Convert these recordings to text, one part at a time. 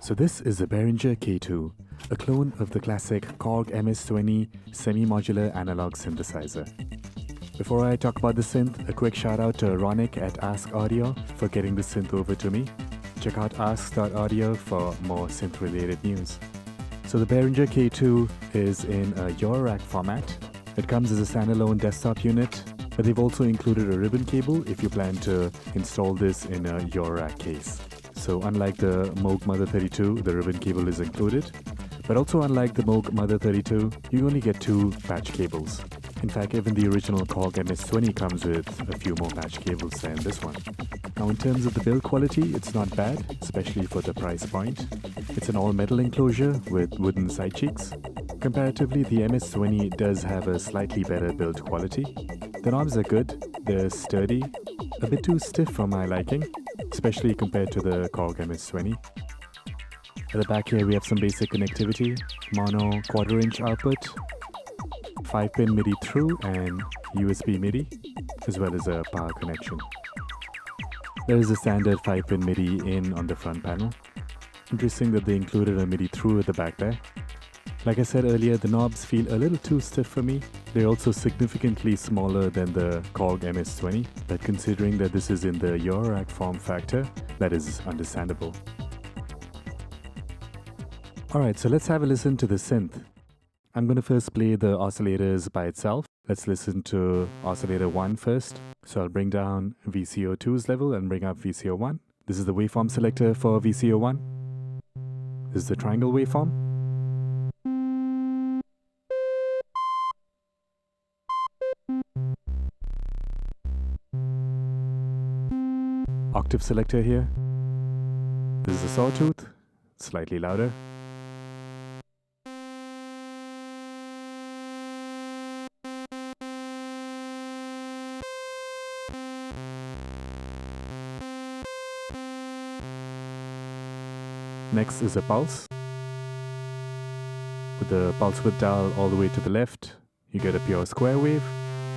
So this is a Behringer K2, a clone of the classic Korg MS-20 semi-modular analog synthesizer. Before I talk about the synth, a quick shout out to Ronick at Ask Audio for getting the synth over to me. Check out ask.audio for more synth related news. So the Behringer K2 is in a EuroRack format. It comes as a standalone desktop unit, but they've also included a ribbon cable if you plan to install this in a EuroRack case. So unlike the Moog Mother 32, the ribbon cable is included. But also unlike the Moog Mother 32, you only get 2 patch cables. In fact, even the original Korg MS-20 comes with a few more patch cables than this one. Now in terms of the build quality, it's not bad, especially for the price point. It's an all-metal enclosure with wooden side cheeks. Comparatively, the MS-20 does have a slightly better build quality. The knobs are good, they're sturdy, a bit too stiff for my liking, especially compared to the Korg MS-20. At the back here we have some basic connectivity, mono quarter-inch output, 5-pin MIDI through and USB MIDI, as well as a power connection. There is a standard 5-pin MIDI in on the front panel. Interesting that they included a MIDI through at the back there. Like I said earlier, the knobs feel a little too stiff for me. They're also significantly smaller than the Korg MS-20, but considering that this is in the EuroRack form factor, that is understandable. Alright, so let's have a listen to the synth. I'm going to first play the oscillators by itself. Let's listen to oscillator 1 first. So I'll bring down VCO2's level and bring up VCO1. This is the waveform selector for VCO1. This is the triangle waveform. Octave selector here. This is a sawtooth, slightly louder. Next is a pulse. With the pulse width dial all the way to the left, you get a pure square wave,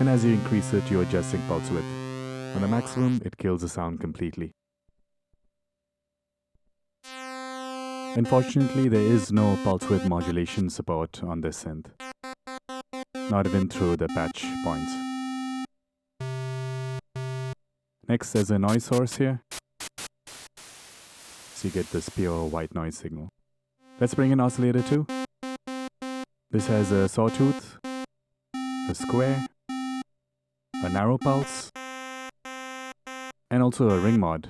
and as you increase it, you're adjusting pulse width. On the maximum, it kills the sound completely. Unfortunately, there is no pulse width modulation support on this synth, not even through the patch points. Next, there's a noise source here. So you get this pure white noise signal. Let's bring in oscillator 2. This has a sawtooth, a square, a narrow pulse, and also a ring mod.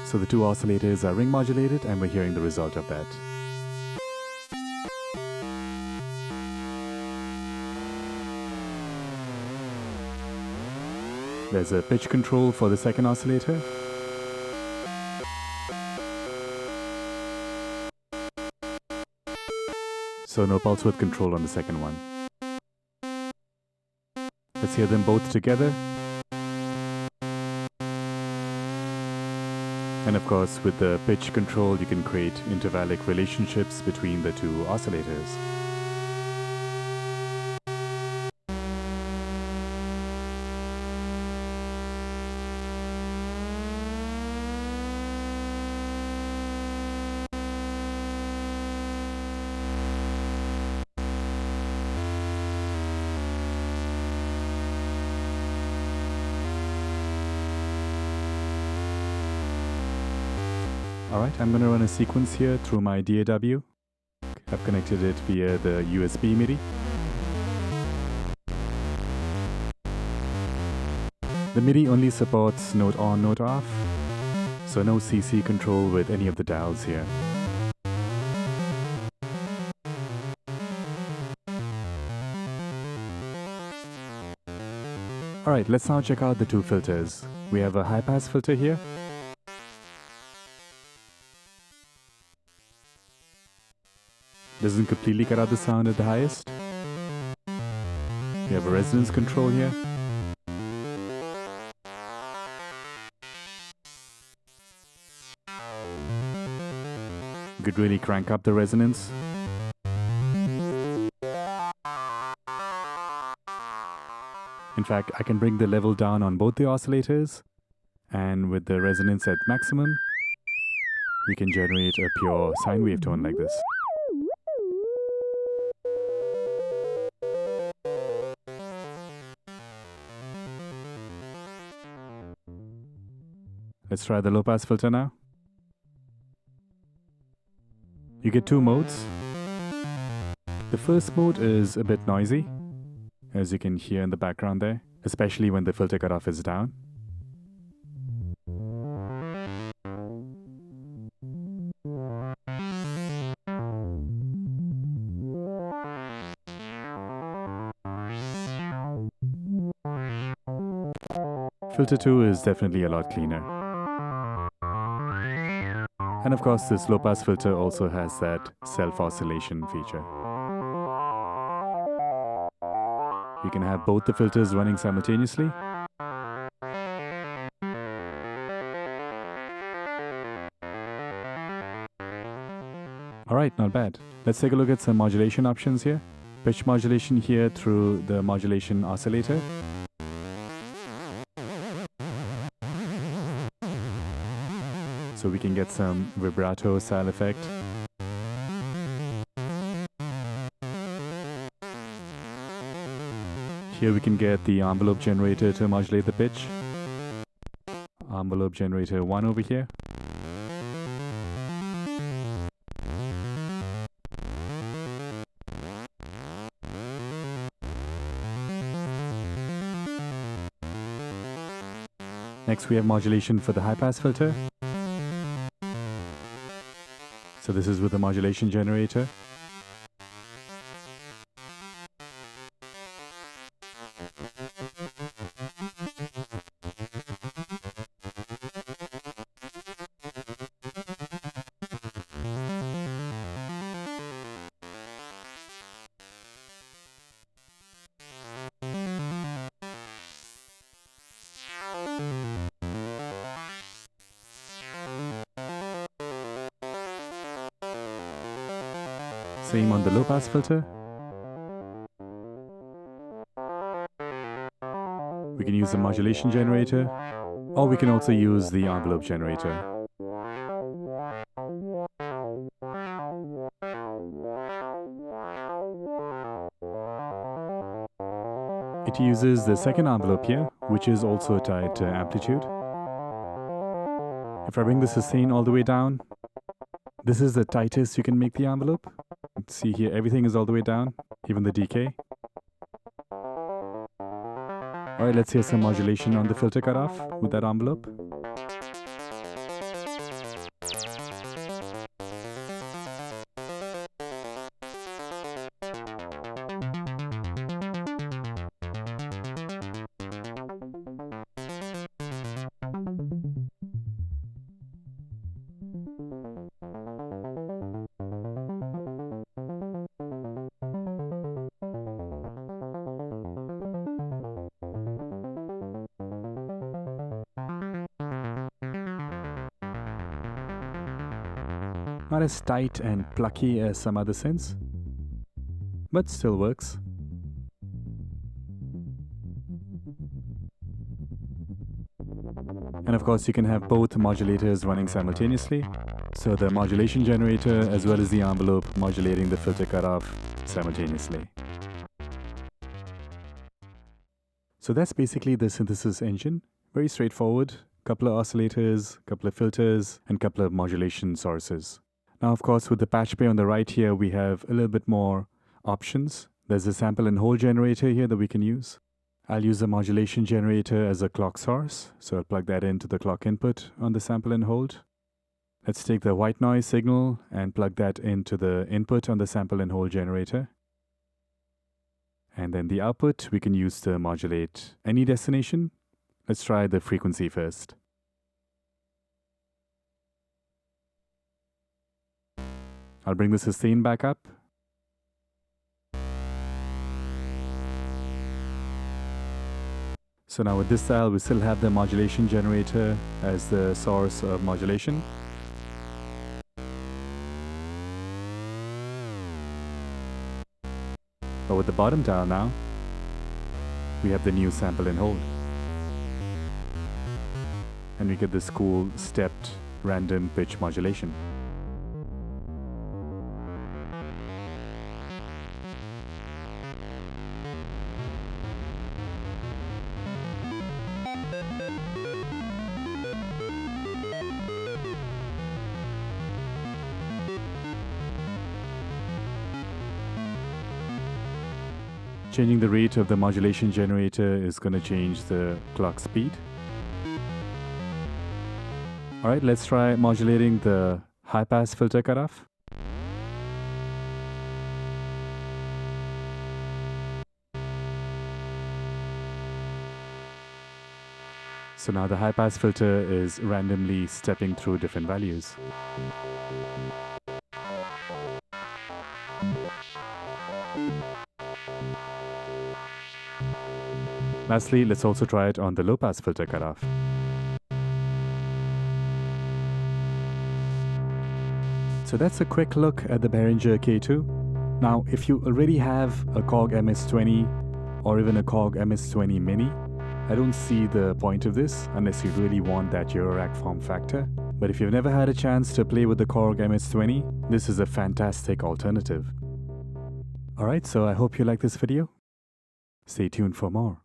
So the 2 oscillators are ring modulated and we're hearing the result of that. There's a pitch control for the second oscillator. So no pulse width control on the second one. Let's hear them both together. And of course, with the pitch control, you can create intervallic relationships between the 2 oscillators. Alright, I'm going to run a sequence here through my DAW. I've connected it via the USB MIDI. The MIDI only supports note on, note off, so no CC control with any of the dials here. Alright, let's now check out the 2 filters. We have a high pass filter here. Doesn't completely cut out the sound at the highest. We have a resonance control here. You could really crank up the resonance. In fact, I can bring the level down on both the oscillators, and with the resonance at maximum, we can generate a pure sine wave tone like this. Let's try the low pass filter now. You get two modes. The first mode is a bit noisy, as you can hear in the background there, especially when the filter cutoff is down. Filter 2 is definitely a lot cleaner. And of course, this low pass filter also has that self-oscillation feature. You can have both the filters running simultaneously. Alright, not bad. Let's take a look at some modulation options here. Pitch modulation here through the modulation oscillator. So we can get some vibrato style effect. Here we can get the envelope generator to modulate the pitch. Envelope generator 1 over here. Next we have modulation for the high pass filter. So this is with the modulation generator. Same on the low pass filter. We can use the modulation generator, or we can also use the envelope generator. It uses the second envelope here, which is also tied to amplitude. If I bring the sustain all the way down, this is the tightest you can make the envelope. See here, everything is all the way down, even the decay. Alright, let's hear some modulation on the filter cutoff with that envelope. Not as tight and plucky as some other synths, but still works. And of course you can have both modulators running simultaneously, so the modulation generator as well as the envelope modulating the filter cutoff simultaneously. So that's basically the synthesis engine. Very straightforward. Couple of oscillators, couple of filters, and couple of modulation sources. Now, of course, with the patch bay on the right here, we have a little bit more options. There's a sample and hold generator here that we can use. I'll use a modulation generator as a clock source, so I'll plug that into the clock input on the sample and hold. Let's take the white noise signal and plug that into the input on the sample and hold generator. And then the output we can use to modulate any destination. Let's try the frequency first. I'll bring the sustain back up. So now with this style, we still have the modulation generator as the source of modulation. But with the bottom dial now, we have the new sample and hold. And we get this cool stepped random pitch modulation. Changing the rate of the modulation generator is going to change the clock speed. Alright, let's try modulating the high-pass filter cutoff. So now the high-pass filter is randomly stepping through different values. Lastly, let's also try it on the low-pass filter cutoff. So that's a quick look at the Behringer K2. Now, if you already have a Korg MS-20 or even a Korg MS-20 Mini, I don't see the point of this unless you really want that EuroRack form factor. But if you've never had a chance to play with the Korg MS-20, this is a fantastic alternative. Alright, so I hope you like this video. Stay tuned for more.